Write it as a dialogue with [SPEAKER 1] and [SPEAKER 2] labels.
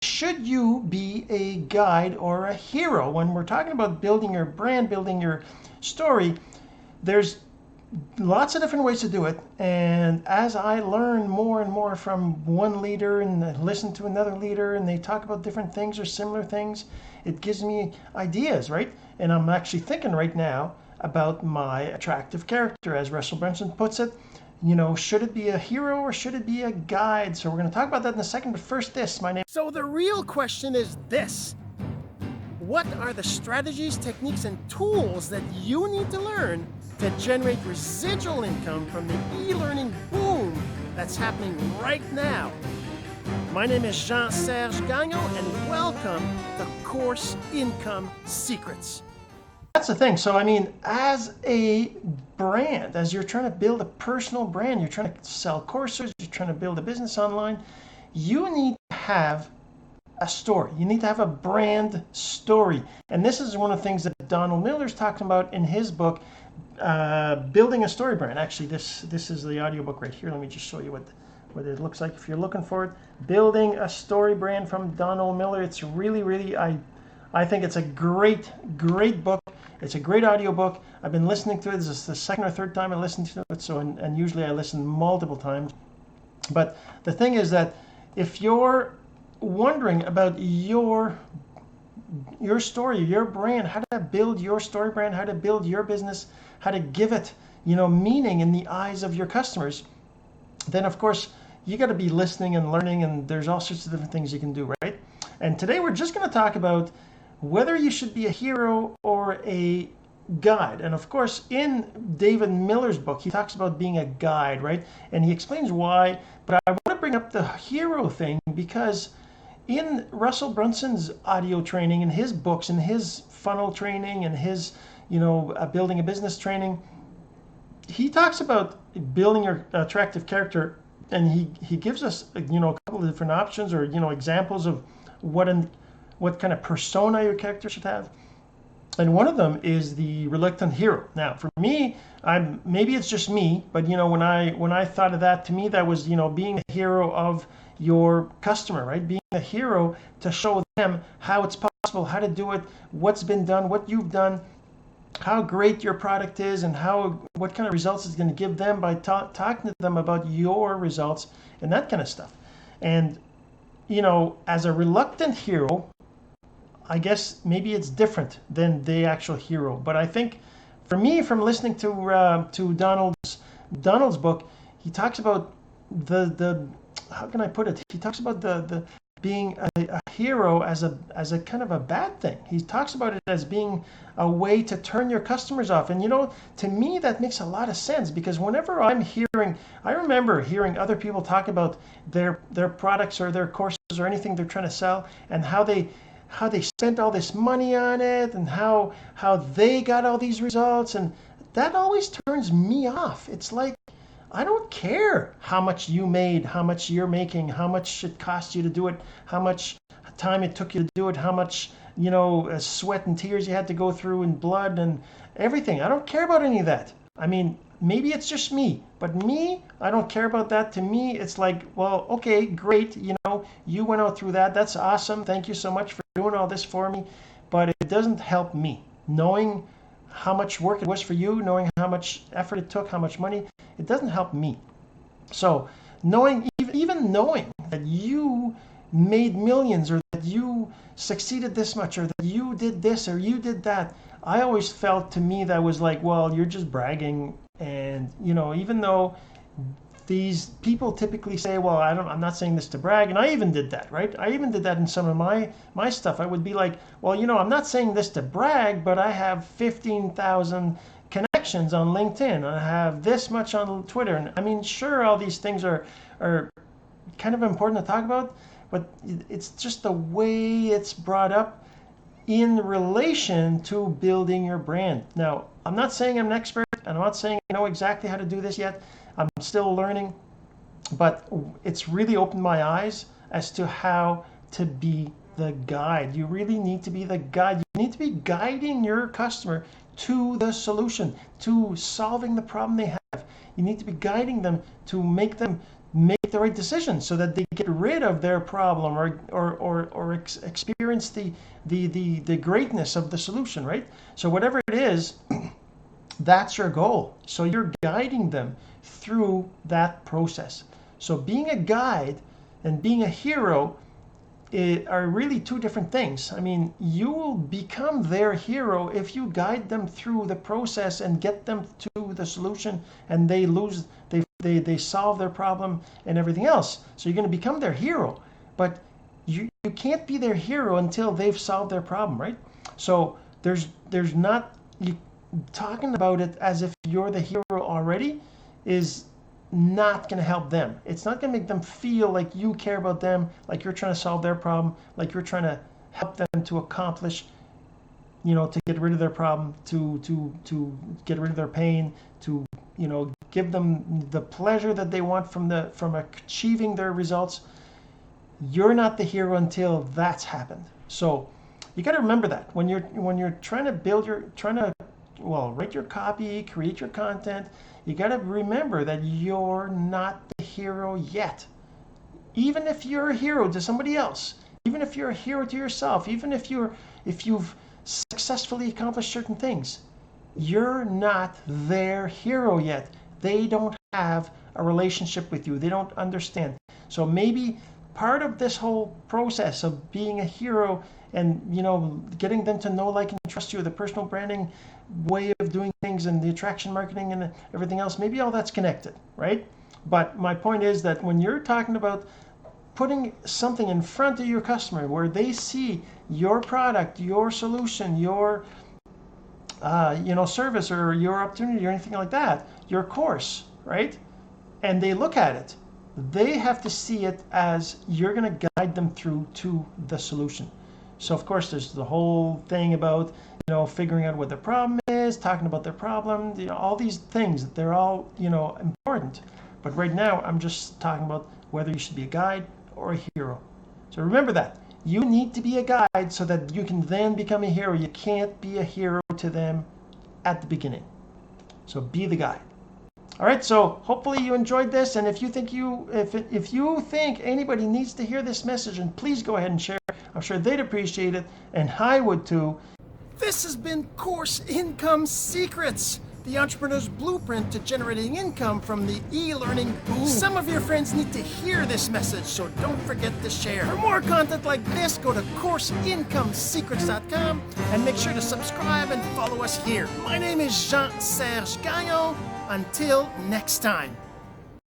[SPEAKER 1] should you be a guide or a hero? When we're talking about building your brand, building your story, there's lots of different ways to do it. And as I learn more and more from one leader and listen to another leader and they talk about different things or similar things, it gives me ideas, right? And I'm actually thinking right now about my attractive character, as Russell Brunson puts it. Should it be a hero or should it be a guide? So we're going to talk about that in a second, but first this, my name. So the real question is this: what are the strategies, techniques, and tools that you need to learn to generate residual income from the e-learning boom that's happening right now? My name is Jean-Serge and welcome to Course Income Secrets. That's the thing. So, as a brand, as you're trying to build a personal brand, you're trying to sell courses, you're trying to build a business online, you need to have a story. You need to have a brand story. And this is one of the things that Donald Miller's talking about in his book, Building a Story Brand. Actually, this is the audiobook right here. Let me just show you what it looks like if you're looking for it. Building a Story Brand from Donald Miller. It's really, I think it's a great book. It's a great audiobook. I've been listening to it. This is the second or third time I listened to it. So, and usually I listen multiple times. But the thing is that if you're wondering about your story, your brand, how to build your story brand, how to build your business, how to give it, meaning in the eyes of your customers, then of course you got to be listening and learning, and there's all sorts of different things you can do, right? And today we're just going to talk about whether you should be a hero or a guide. And of course, in David Miller's book, he talks about being a guide, right? And he explains why, but I want to bring up the hero thing because in Russell Brunson's audio training, in his books, in his funnel training, and his, building a business training, he talks about building your attractive character, and he gives us, a couple of different options or, examples of what kind of persona your character should have. And one of them is the reluctant hero. Now, for me, maybe it's just me, but when I thought of that, to me that was being a hero of your customer, right? Being a hero to show them how it's possible, how to do it, what's been done, what you've done, how great your product is, and what kind of results it's going to give them by talking to them about your results and that kind of stuff. And as a reluctant hero, I guess maybe it's different than the actual hero. But I think for me, from listening to Donald's book, he talks about the how can I put it? He talks about the being a hero as a kind of a bad thing. He talks about it as being a way to turn your customers off. And to me that makes a lot of sense, because whenever I remember hearing other people talk about their products or their courses or anything they're trying to sell, and how they spent all this money on it, and how they got all these results, and that always turns me off. It's like, I don't care how much you made, how much you're making, how much it cost you to do it, how much time it took you to do it, how much sweat and tears you had to go through, and blood and everything. I don't care about any of that. Maybe it's just me, but me, I don't care about that. To me, it's like, well, okay, great. You went out through that. That's awesome. Thank you so much for doing all this for me. But it doesn't help me. Knowing how much work it was for you, knowing how much effort it took, how much money, it doesn't help me. So even knowing that you made millions, or that you succeeded this much, or that you did this or you did that, I always felt, to me, that was like, well, you're just bragging. And even though these people typically say, well, I'm not saying this to brag, and I even did that, right? I even did that in some of my stuff. I would be like, well, I'm not saying this to brag, but I have 15,000 connections on LinkedIn. I have this much on Twitter. And sure, all these things are kind of important to talk about, but it's just the way it's brought up in relation to building your brand. Now, I'm not saying I'm an expert, and I'm not saying I know exactly how to do this yet. I'm still learning, but it's really opened my eyes as to how to be the guide. You really need to be the guide. You need to be guiding your customer to the solution, to solving the problem they have. You need to be guiding them to make them make the right decision so that they get rid of their problem or experience the greatness of the solution, right? So whatever it is, that's your goal. So you're guiding them through that process. So being a guide and being a hero are really two different things. I mean, you will become their hero if you guide them through the process and get them to the solution, and they solve their problem and everything else. So you're going to become their hero, but you can't be their hero until they've solved their problem, right? So there's not, you talking about it as if you're the hero already is not going to help them. It's not going to make them feel like you care about them, like you're trying to solve their problem, like you're trying to help them to accomplish, to get rid of their problem, to get rid of their pain, to, give them the pleasure that they want from achieving their results. You're not the hero until that's happened. So you got to remember that when you're trying to write your copy, create your content, you got to remember that you're not the hero yet. Even if you're a hero to somebody else, even if you're a hero to yourself, even if you've successfully accomplished certain things, you're not their hero yet. They don't have a relationship with you. They don't understand. So maybe part of this whole process of being a hero and getting them to know, like, and trust you, the personal branding way of doing things and the attraction marketing and everything else, maybe all that's connected, right? But my point is that when you're talking about putting something in front of your customer where they see your product, your solution, your service or your opportunity or anything like that, your course, right? And they look at it, they have to see it as you're going to guide them through to the solution. So of course there's the whole thing about figuring out what their problem is, talking about their problem, all these things, they're all important. But right now I'm just talking about whether you should be a guide or a hero. So remember that you need to be a guide so that you can then become a hero. You can't be a hero to them at the beginning. So be the guide. All right, so hopefully you enjoyed this, and if you think anybody needs to hear this message, and please go ahead and share. I'm sure they'd appreciate it, and I would too. This has been Course Income Secrets, the entrepreneur's blueprint to generating income from the e-learning boom. Some of your friends need to hear this message, so don't forget to share. For more content like this, go to CourseIncomeSecrets.com and make sure to subscribe and follow us here. My name is Jean-Serge. Until next time.